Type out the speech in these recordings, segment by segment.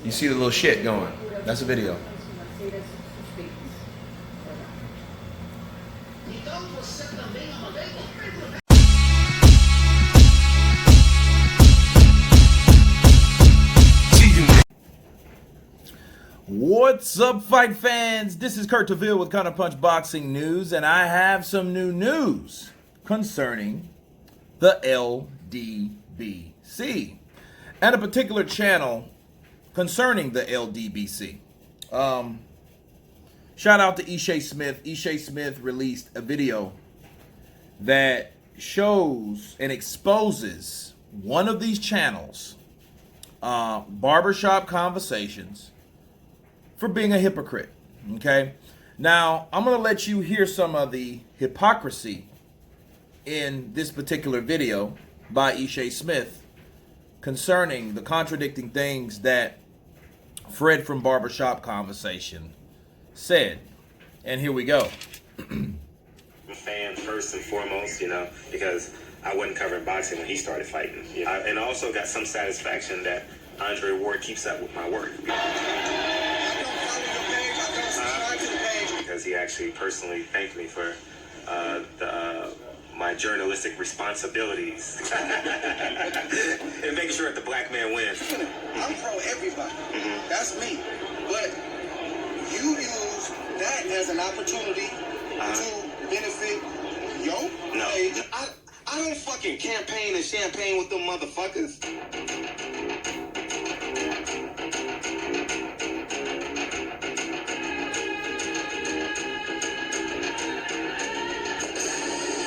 You see the little shit going. That's a video. What's up, fight fans? This is Kurt DeVille with Counterpunch Boxing News, and I have some new news concerning the Ldbc and a particular channel concerning the Ldbc. Shout out to Ishe Smith. Ishe Smith released a video that shows and exposes one of these channels, Barbershop Conversations, for being a hypocrite. Okay, now I'm gonna let you hear some of the hypocrisy in this particular video by Ishe Smith concerning the contradicting things that Fred from Barbershop Conversation said. And here we go. I'm a fan first and foremost, because I wasn't covering boxing when he started fighting. And I also got some satisfaction that Andre Ward keeps up with my work. Because he actually personally thanked me for my journalistic responsibilities and making sure that the black man wins. I'm pro everybody. Mm-hmm. That's me. But you use that as an opportunity to benefit your page. I don't fucking campaign and champagne with them motherfuckers.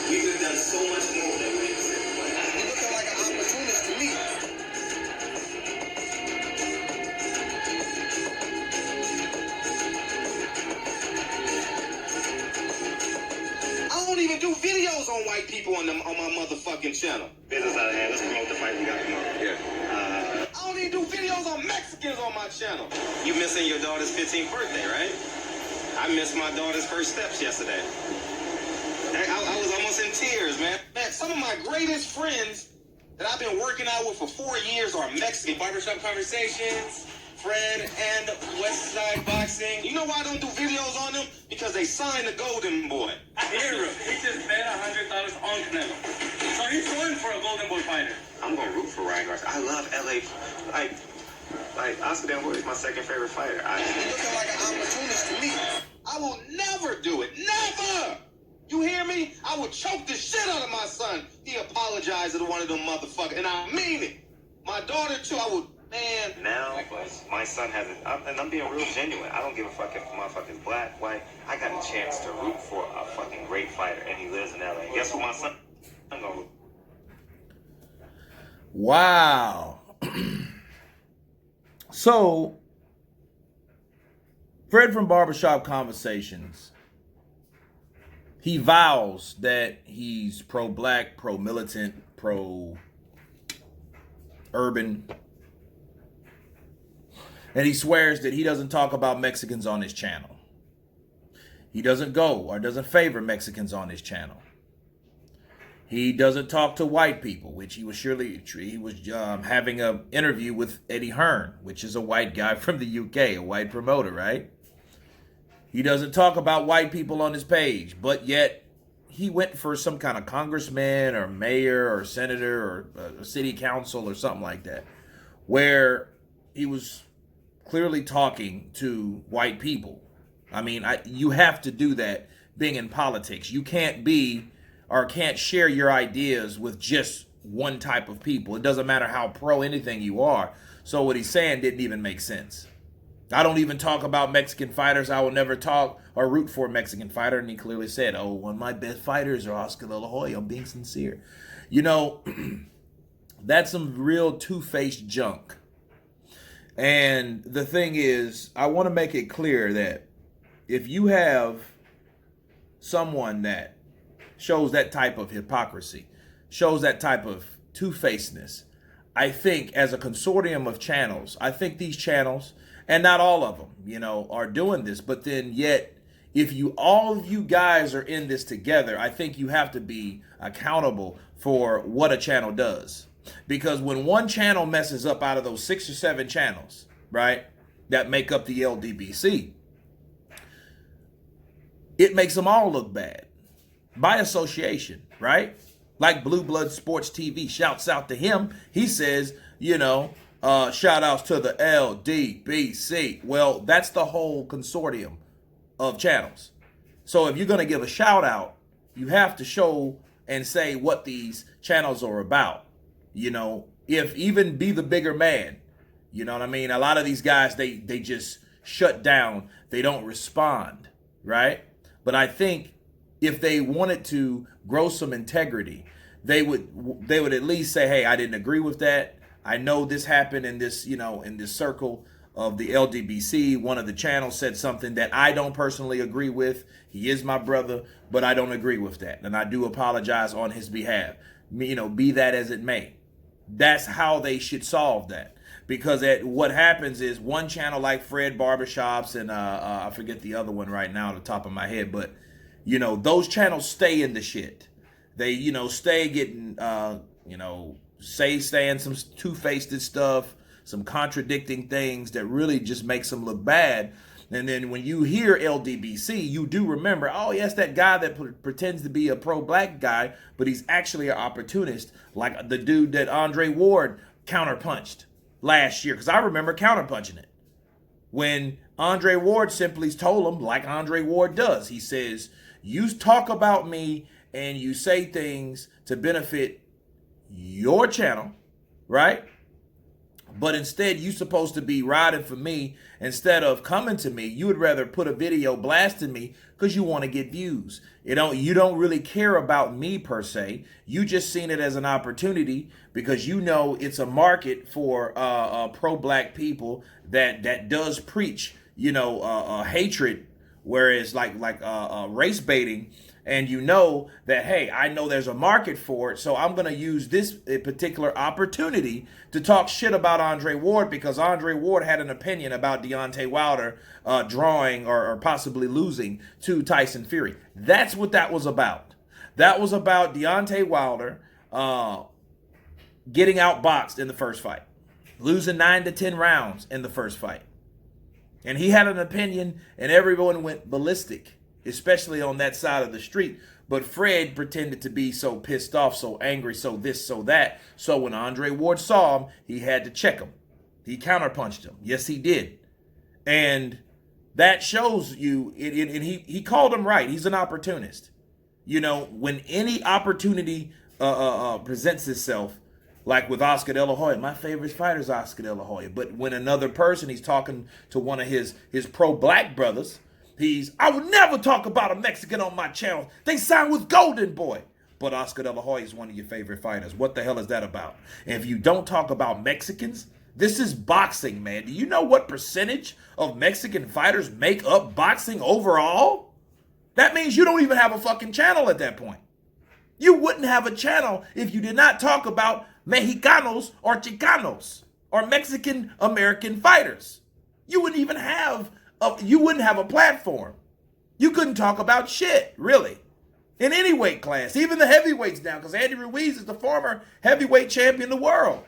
We could have done so much more than we did. You're looking like an opportunist to me. I don't even do videos on white people on my motherfucking channel. Business out of hand. Let's promote the fight we got tomorrow. Yeah. I don't even do videos on Mexicans on my channel. You missing your daughter's 15th birthday, right? I missed my daughter's first steps yesterday. I was almost in tears, man. Man, some of my greatest friends that I've been working out with for 4 years are Mexican. Barbershop Conversations, Fred, and West Side Boxing. You know why I don't do videos on them? Because they signed the Golden Boy. He just bet $100 on Canelo. So he's going for a Golden Boy fighter. I'm going to root for Ryan Garcia. I love LA. Like Oscar De La Hoya is my second favorite fighter. You're looking like an opportunist to me. I will never do it. Never! You hear me? I would choke the shit out of my son. He apologized to one of them motherfuckers, and I mean it. My daughter too. I would, man. Now, my son has it, and I'm being real genuine. I don't give a fuck if my motherfucker's black, white. I got a chance to root for a fucking great fighter, and he lives in LA. Guess what, my son? I'm gonna root. Wow. So, Fred from Barbershop Conversations, he vows that he's pro-black, pro-militant, pro-urban. And he swears that he doesn't talk about Mexicans on his channel. He doesn't go or doesn't favor Mexicans on his channel. He doesn't talk to white people, which he was having an interview with Eddie Hearn, which is a white guy from the UK, a white promoter, right? He doesn't talk about white people on his page, but yet he went for some kind of congressman or mayor or senator or a city council or something like that, where he was clearly talking to white people. I mean, you have to do that being in politics. You can't be or can't share your ideas with just one type of people. It doesn't matter how pro anything you are. So what he's saying didn't even make sense. I don't even talk about Mexican fighters. I will never talk or root for a Mexican fighter. And he clearly said, oh, one of my best fighters are Oscar De La Hoya. I'm being sincere. You know, that's some real two-faced junk. And the thing is, I want to make it clear that if you have someone that shows that type of hypocrisy, shows that type of two-facedness, I think as a consortium of channels, I think these channels, and not all of them, are doing this, but then yet, if all of you guys are in this together, I think you have to be accountable for what a channel does. Because when one channel messes up out of those 6 or 7 channels, right, that make up the LDBC, it makes them all look bad by association, right? Like Blue Blood Sports TV shouts out to him. He says, shout outs to the Ldbc. Well, that's the whole consortium of channels. So if you're going to give a shout out, you have to show and say what these channels are about. If even Be the Bigger Man, you know what I mean? A lot of these guys, they just shut down. They don't respond, right? But I think if they wanted to grow some integrity, they would at least say, hey, I didn't agree with that. I know this happened in this, in this circle of the Ldbc. One of the channels said something that I don't personally agree with. He is my brother, but I don't agree with that. And I do apologize on his behalf. Be that as it may. That's how they should solve that. Because what happens is one channel like Fred Barbershops and I forget the other one right now on the top of my head, but those channels stay in the shit. They stay getting saying some two-faced stuff, some contradicting things that really just makes them look bad. And then when you hear Ldbc, you do remember, oh yes, that guy that pretends to be a pro-black guy, but he's actually an opportunist, like the dude that Andre Ward counterpunched last year, because I remember counterpunching it. When Andre Ward simply told him, like Andre Ward does, he says, you talk about me and you say things to benefit your channel, right? But instead, you're supposed to be riding for me instead of coming to me. You would rather put a video blasting me because you want to get views. You don't really care about me per se. You just seen it as an opportunity because it's a market for pro-black people that does preach, hatred, whereas like race baiting. And that, hey, I know there's a market for it, so I'm going to use this particular opportunity to talk shit about Andre Ward because Andre Ward had an opinion about Deontay Wilder drawing or possibly losing to Tyson Fury. That's what that was about. That was about Deontay Wilder getting outboxed in the first fight, losing 9 to 10 rounds in the first fight. And he had an opinion, and everyone went ballistic, especially on that side of the street. But Fred pretended to be so pissed off, so angry, so this, so that. So when Andre Ward saw him, he had to check him. He counterpunched him. Yes, he did. And that shows you, and he called him right. He's an opportunist. When any opportunity presents itself, like with Oscar De La Hoya, my favorite fighter is Oscar De La Hoya. But when another person, he's talking to one of his pro-black brothers, I would never talk about a Mexican on my channel. They signed with Golden Boy. But Oscar De La Hoya is one of your favorite fighters. What the hell is that about? And if you don't talk about Mexicans, this is boxing, man. Do you know what percentage of Mexican fighters make up boxing overall? That means you don't even have a fucking channel at that point. You wouldn't have a channel if you did not talk about Mexicanos or Chicanos or Mexican American fighters. You wouldn't even have a platform. You couldn't talk about shit, really, in any weight class, even the heavyweights now, because Andy Ruiz is the former heavyweight champion of the world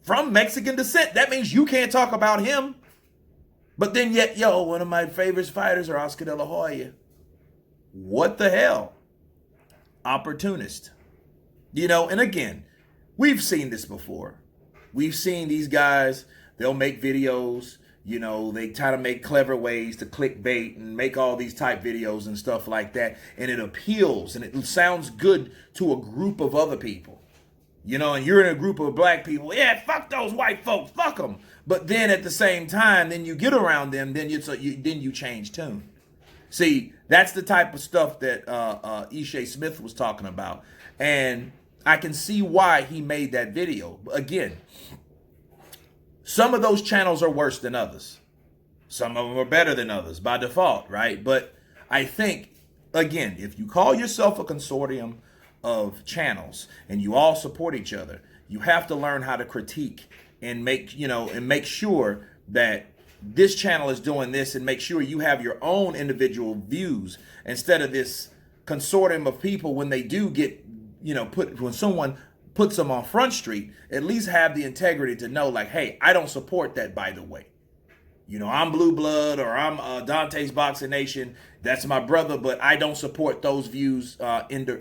from Mexican descent. That means you can't talk about him. But then yet, one of my favorite fighters are Oscar De La Hoya. What the hell? Opportunist. And again, we've seen this before. We've seen these guys, they'll make videos, they try to make clever ways to clickbait and make all these type videos and stuff like that. And it appeals and it sounds good to a group of other people. And you're in a group of black people. Yeah, fuck those white folks. Fuck them. But then at the same time, then you get around them, then you change tune. See, that's the type of stuff that Ishe Smith was talking about. And I can see why he made that video. Again, some of those channels are worse than others. Some of them are better than others by default, right? But I think, again, if you call yourself a consortium of channels and you all support each other, you have to learn how to critique and make sure that this channel is doing this and make sure you have your own individual views instead of this consortium of people when they do get, when someone puts them on Front Street, at least have the integrity to know, like, hey, I don't support that, by the way. You know, I'm Blue Blood or I'm Dante's Boxing Nation. That's my brother, but I don't support those views directly.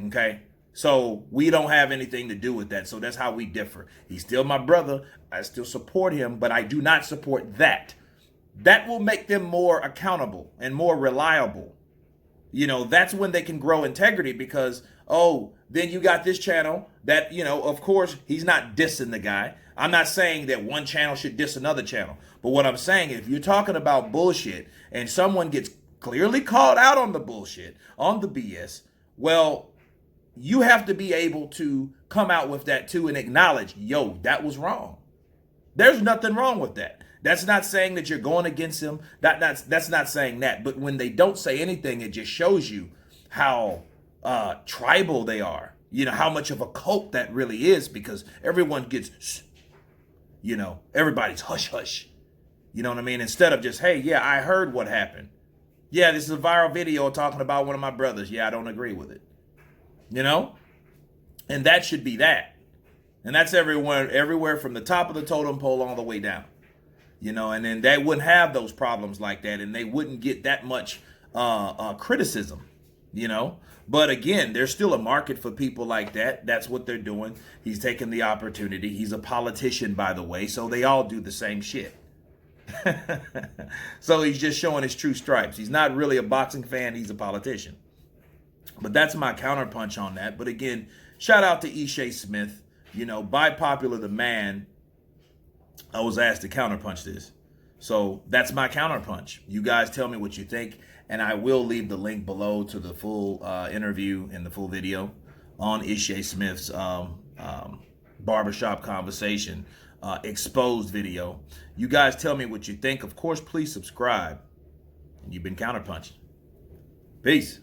Okay. So we don't have anything to do with that. So that's how we differ. He's still my brother. I still support him, but I do not support that. That will make them more accountable and more reliable. You know, that's when they can grow integrity because, oh, then you got this channel that, you know, of course, he's not dissing the guy. I'm not saying that one channel should diss another channel. But what I'm saying, if you're talking about bullshit and someone gets clearly called out on the bullshit, on the BS, well, you have to be able to come out with that too and acknowledge, yo, that was wrong. There's nothing wrong with that. That's not saying that you're going against him. That's not saying that. But when they don't say anything, it just shows you how tribal they are. You know, how much of a cult that really is because everyone gets, you know, everybody's hush hush. You know what I mean? Instead of just, hey, yeah, I heard what happened. Yeah, this is a viral video talking about one of my brothers. Yeah, I don't agree with it. You know? And that should be that. And that's everywhere from the top of the totem pole all the way down. You know, and then they wouldn't have those problems like that and they wouldn't get that much criticism, you know. But again, there's still a market for people like that. That's what they're doing. He's taking the opportunity. He's a politician, by the way, so they all do the same shit. So he's just showing his true stripes. He's not really a boxing fan. He's a politician. But that's my counterpunch on that. But again, shout out to Ishe Smith. You know, by popular demand, I was asked to counterpunch this. So that's my counterpunch. You guys tell me what you think. And I will leave the link below to the full interview and the full video on Ishe Smith's barbershop conversation exposed video. You guys tell me what you think. Of course, please subscribe. And you've been counterpunched. Peace.